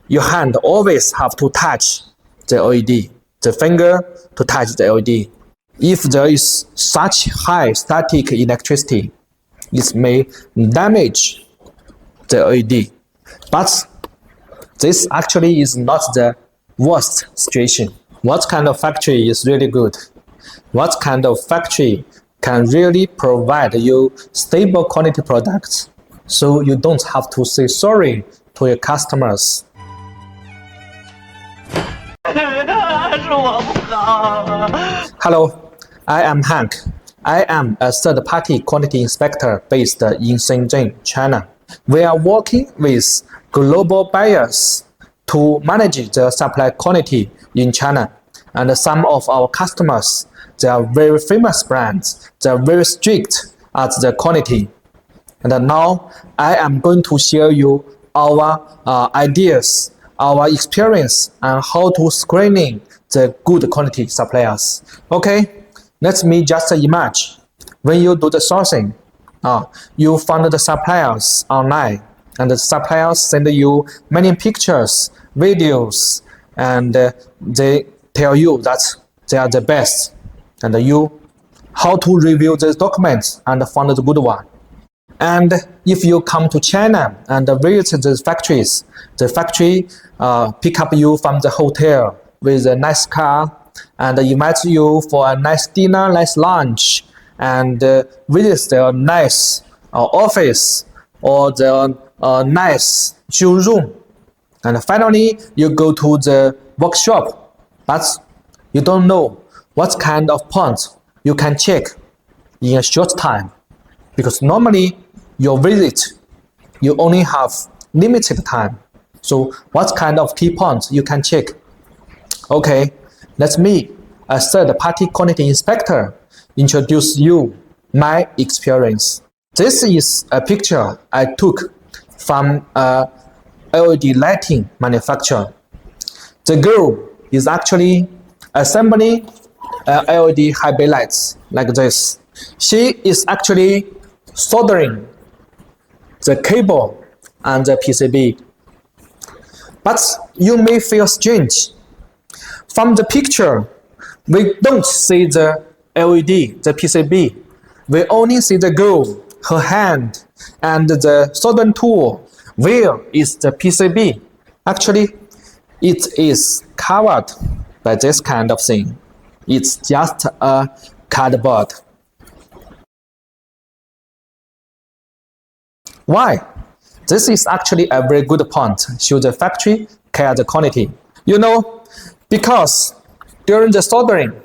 your hand always have to touch the LED, the finger to touch the LED. If there is such high static electricity, it may damage the LED. But this actually is not the worst situation. What kind of factory is really good? What kind of factory can really provide you stable quality products so you don't have to say sorry to your customers? Hello, I am Hank. I am a third-party quality inspector based in Shenzhen, China. We are working with global buyers to manage the supply quality in China. And some of our customers, they are very famous brands. They are very strict at the quality. And now I am going to share you our ideas, our experience, and how to screening the good quality suppliers. Okay, let me just imagine when you do the sourcing, you find the suppliers online, and the suppliers send you many pictures, videos, and they tell you that they are the best, and you how to review the documents and find the good one. And if you come to China and visit the factories, the factory pick up you from the hotel with a nice car and invite you for a nice dinner, nice lunch, and visit their nice office or their nice showroom. And finally, you go to the workshop, but you don't know what kind of points you can check in a short time. Because normally, your visit, you only have limited time. So what kind of key points you can check? Okay, let me, a third-party quality inspector, introduce you my experience. This is a picture I took from a LED lighting manufacturer. The girl is actually assembling LED high-bay lights like this. She is actually soldering the cable and the PCB. But you may feel strange. From the picture, we don't see the LED, the PCB. We only see the girl, her hand, and the soldering tool. Where is the PCB? Actually, it is covered by this kind of thing. It's just a cardboard. Why? This is actually a very good point. Should the factory care the quality? You know, because during the soldering,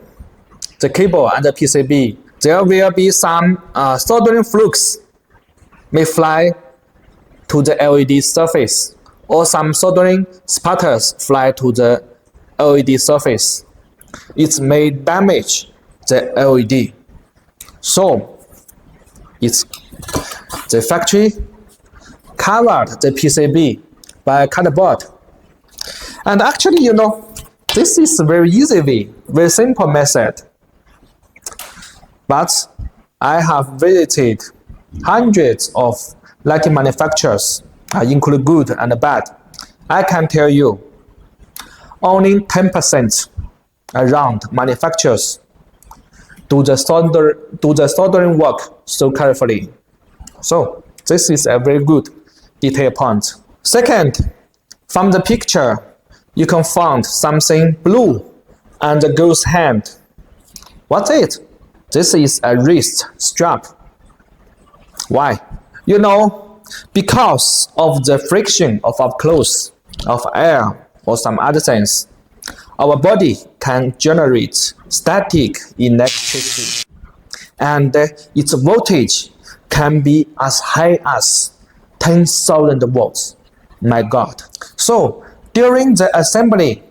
the cable and the PCB, there will be some soldering flukes may fly to the LED surface, or some soldering sputters fly to the LED surface. It may damage the LED. So, the factory covered the PCB by cardboard. And actually, you know, this is a very easy way, very simple method. But I have visited hundreds of lighting manufacturers, include good and bad. I can tell you, only 10% around manufacturers do the soldering work so carefully. So this is a very good detail point. Second, from the picture, you can find something blue on the girl's hand. What's it? This is a wrist strap. Why? You know, because of the friction of our clothes, of air, or some other things, our body can generate static electricity. And its voltage can be as high as 10,000 volts. My God. So, during the assembly,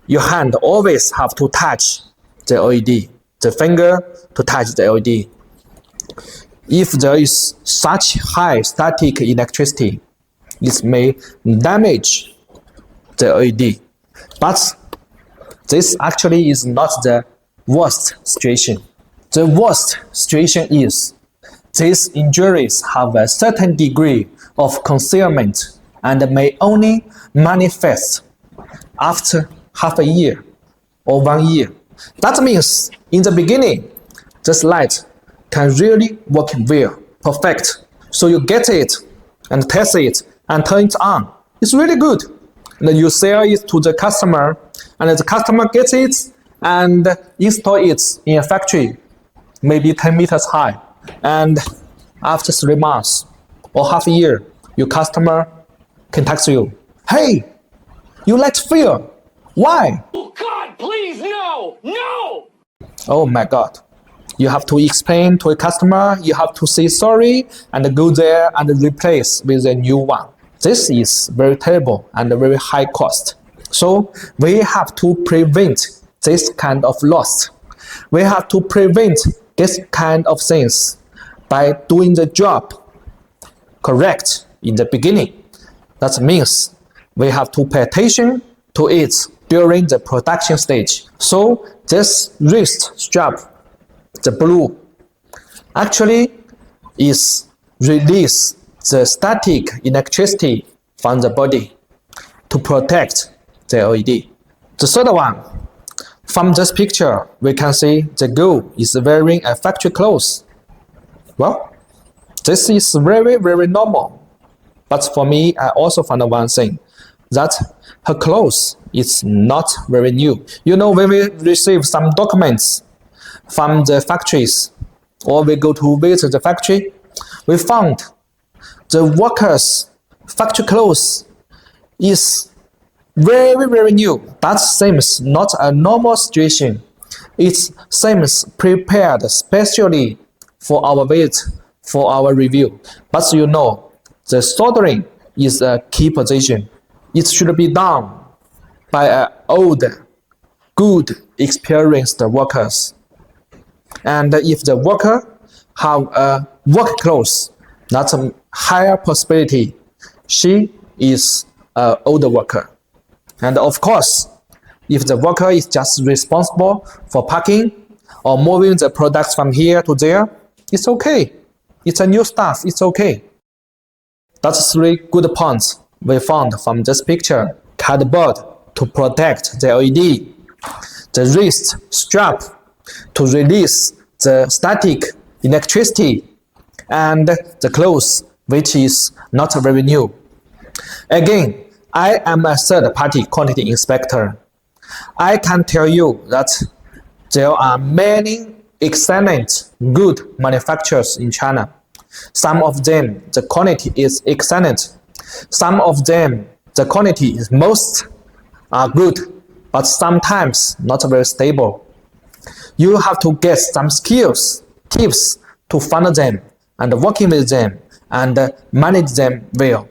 your hand always have to touch the LED, the finger to touch the LED. If there is such high static electricity, it may damage the LED. But this actually is not the worst situation. The worst situation is these injuries have a certain degree of concealment and may only manifest after half a year or 1 year. That means in the beginning, this light can really work well, perfect. So you get it and test it and turn it on. It's really good. And then you sell it to the customer, and the customer gets it and install it in a factory, maybe 10 meters high. And after 3 months or half a year, your customer contacts you. Hey, you light fail. Why? Oh God, please, no! No! Oh my God. You have to explain to a customer, you have to say sorry and go there and replace with a new one. This is very terrible and very high cost. So we have to prevent this kind of loss. We have to prevent this kind of things by doing the job correct in the beginning. That means we have to pay attention to it during the production stage. So this wrist strap, the blue, actually is release the static electricity from the body to protect the LED. The third one, from this picture, we can see the girl is wearing a factory clothes. Well, this is very, very normal. But for me, I also found one thing, that her clothes is not very new. You know, when we receive some documents from the factories, or we go to visit the factory, we found the workers' factory clothes is very, very new. That seems not a normal situation. It seems prepared specially for our visit, for our review. But you know, the soldering is a key position. It should be done by an old, good, experienced workers. And if the worker have a work clothes, that's a higher possibility she is an older worker. And of course, if the worker is just responsible for packing or moving the products from here to there, it's okay. It's a new stuff, it's okay. That's 3 good points we found from this picture. Cardboard to protect the LED, the wrist strap to release the static electricity, and the clothes which is not very new. Again, I am a third-party quality inspector. I can tell you that there are many excellent, good manufacturers in China. Some of them, the quality is excellent. Some of them, the quality is most are good, but sometimes not very stable. You have to get some skills, tips to find them and working with them and manage them well.